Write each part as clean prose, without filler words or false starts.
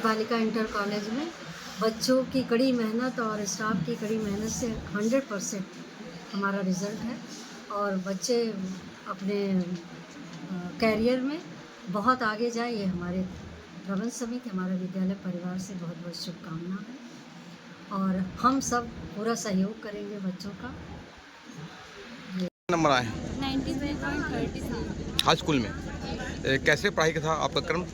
बालिका inter college में बच्चों की कड़ी मेहनत और स्टाफ की कड़ी मेहनत से 100% हमारा रिज़ल्ट है और बच्चे अपने कैरियर में बहुत आगे जाए, ये हमारे प्रबंध समिति, हमारा विद्यालय परिवार से बहुत बहुत शुभकामना है और हम सब पूरा सहयोग करेंगे बच्चों का। नंबर आए 93.33। हाई स्कूल में कैसे पढ़ाई का था आपका क्रम?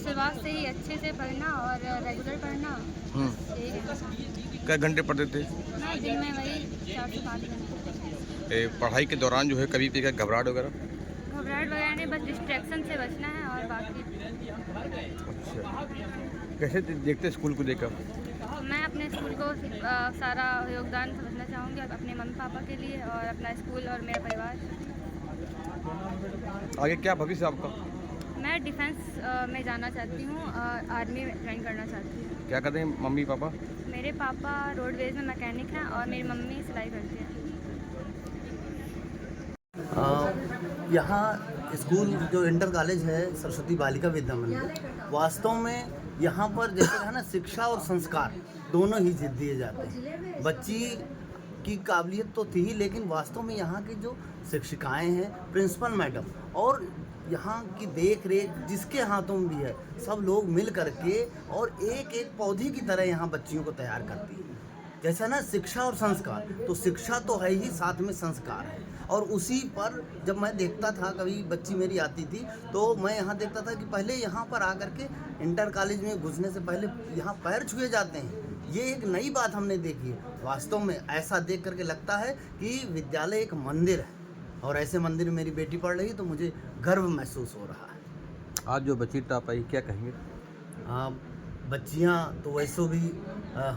शुरुआत से ही अच्छे से पढ़ना और रेगुलर पढ़ना, यही रहना चाहिए। कई घंटे पढ़ते थे? मैं दिन में वही 4 से 5 घंटे। पढ़ाई के दौरान जो है कभी भी क्या घबराहट वगैरह? घबराहट वगैरह नहीं, बस डिस्ट्रैक्शन से बचना है और बाकी। अच्छा, कैसे देखते स्कूल को देखकर? मैं अपने स्कूल को सारा योगदान समझना चाहूँगी अपने मम्मी पापा के लिए और अपना स्कूल और मेरा परिवार। आगे क्या भविष्य आपका? मैं डिफेंस में जाना चाहती हूँ, आर्मी में ज्वाइन करना चाहती हूँ। क्या करते हैं मम्मी पापा? मेरे पापा रोडवेज में मैकेनिक हैं और मेरी मम्मी सिलाई करती है। यहाँ स्कूल जो इंटर कॉलेज है सरस्वती बालिका विद्या मंदिर, वास्तव में यहाँ पर जैसे है ना, शिक्षा और संस्कार दोनों ही दिए जाते हैं। बच्ची की काबिलियत तो थी, लेकिन वास्तव में यहाँ की जो शिक्षिकाएं हैं, प्रिंसिपल मैडम और यहाँ की देख रेख जिसके हाथों में भी है, सब लोग मिल करके और एक एक पौधे की तरह यहाँ बच्चियों को तैयार करती है। जैसा ना शिक्षा और संस्कार, तो शिक्षा तो है ही, साथ में संस्कार है। और उसी पर जब मैं देखता था, कभी बच्ची मेरी आती थी तो मैं यहाँ देखता था कि पहले यहाँ पर आकर के इंटर कॉलेज में घुसने से पहले यहाँ पैर छुए जाते हैं। ये एक नई बात हमने देखी है। वास्तव में ऐसा देख करके लगता है कि विद्यालय एक मंदिर है और ऐसे मंदिर में मेरी बेटी पढ़ रही, तो मुझे गर्व महसूस हो रहा है। आज जो बच्ची टॉप आई, क्या कहेंगे? बच्चियाँ तो वैसे भी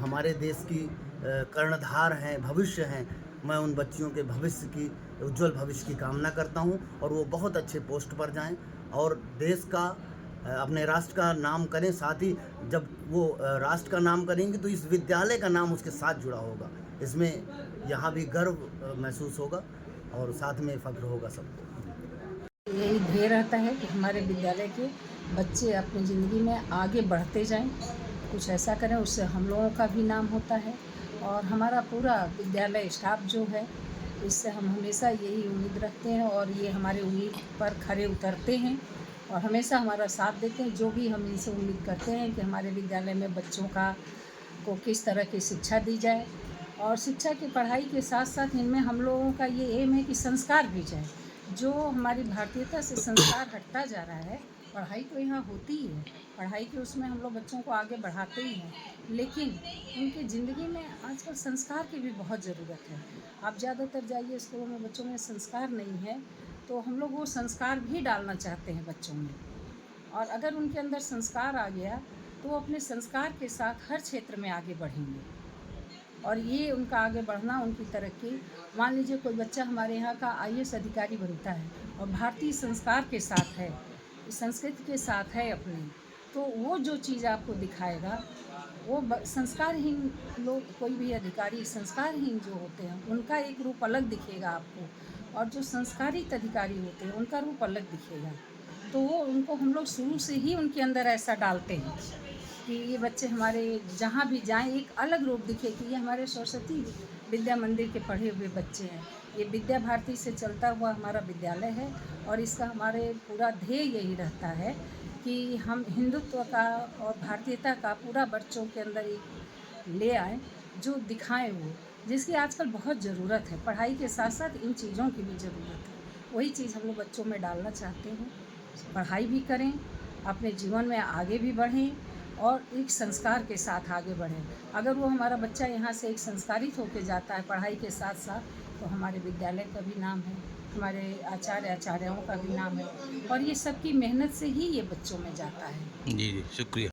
हमारे देश की कर्णधार हैं, भविष्य हैं। मैं उन बच्चियों के भविष्य की, उज्जवल भविष्य की कामना करता हूं और वो बहुत अच्छे पोस्ट पर जाएं और देश का, अपने राष्ट्र का नाम करें। साथ ही जब वो राष्ट्र का नाम करेंगे तो इस विद्यालय का नाम उसके साथ जुड़ा होगा। इसमें यहाँ भी गर्व महसूस होगा और साथ में फ़ख्र होगा सबको। यही ध्येय रहता है कि हमारे विद्यालय के बच्चे अपनी ज़िंदगी में आगे बढ़ते जाएं, कुछ ऐसा करें, उससे हम लोगों का भी नाम होता है और हमारा पूरा विद्यालय स्टाफ जो है, इससे हम हमेशा यही उम्मीद रखते हैं और ये हमारे उम्मीद पर खरे उतरते हैं और हमेशा हमारा साथ देते हैं। जो भी हम इनसे उम्मीद करते हैं कि हमारे विद्यालय में बच्चों को किस तरह की शिक्षा दी जाए और शिक्षा की पढ़ाई के साथ साथ इनमें हम लोगों का ये एम है कि संस्कार भी जाए। जो हमारी भारतीयता से संस्कार हटता जा रहा है, पढ़ाई तो यहाँ होती ही है, पढ़ाई के उसमें हम लोग बच्चों को आगे बढ़ाते ही हैं, लेकिन उनकी ज़िंदगी में आजकल संस्कार की भी बहुत ज़रूरत है। आप ज़्यादातर जाइए स्कूलों में, बच्चों में संस्कार नहीं है, तो हम लोग वो संस्कार भी डालना चाहते हैं बच्चों में। और अगर उनके अंदर संस्कार आ गया तो वो अपने संस्कार के साथ हर क्षेत्र में आगे बढ़ेंगे और ये उनका आगे बढ़ना, उनकी तरक्की। मान लीजिए कोई बच्चा हमारे यहाँ का IAS अधिकारी बनता है और भारतीय संस्कार के साथ है, संस्कृति के साथ है अपने, तो वो जो चीज़ आपको दिखाएगा, वो संस्कारहीन लोग, कोई भी अधिकारी संस्कारहीन जो होते हैं उनका एक रूप अलग दिखेगा आपको, और जो संस्कारित अधिकारी होते हैं उनका रूप अलग दिखेगा। तो वो उनको हम लोग शुरू से ही उनके अंदर ऐसा डालते हैं कि ये बच्चे हमारे जहाँ भी जाएं एक अलग रूप दिखे कि ये हमारे सरस्वती विद्या मंदिर के पढ़े हुए बच्चे हैं। ये विद्या भारती से चलता हुआ हमारा विद्यालय है और इसका हमारे पूरा ध्येय यही रहता है कि हम हिंदुत्व का और भारतीयता का पूरा बच्चों के अंदर एक ले आएँ, जो दिखाएं वो, जिसकी आजकल बहुत ज़रूरत है। पढ़ाई के साथ साथ इन चीज़ों की भी ज़रूरत है। वही चीज़ हम लोग बच्चों में डालना चाहते हैं। पढ़ाई भी करें, अपने जीवन में आगे भी बढ़ें और एक संस्कार के साथ आगे बढ़ें। अगर वो हमारा बच्चा यहाँ से एक संस्कारित होकर जाता है पढ़ाई के साथ साथ, तो हमारे विद्यालय का भी नाम है, हमारे आचार्यों का भी नाम है और ये सबकी मेहनत से ही ये बच्चों में जाता है। जी जी, शुक्रिया।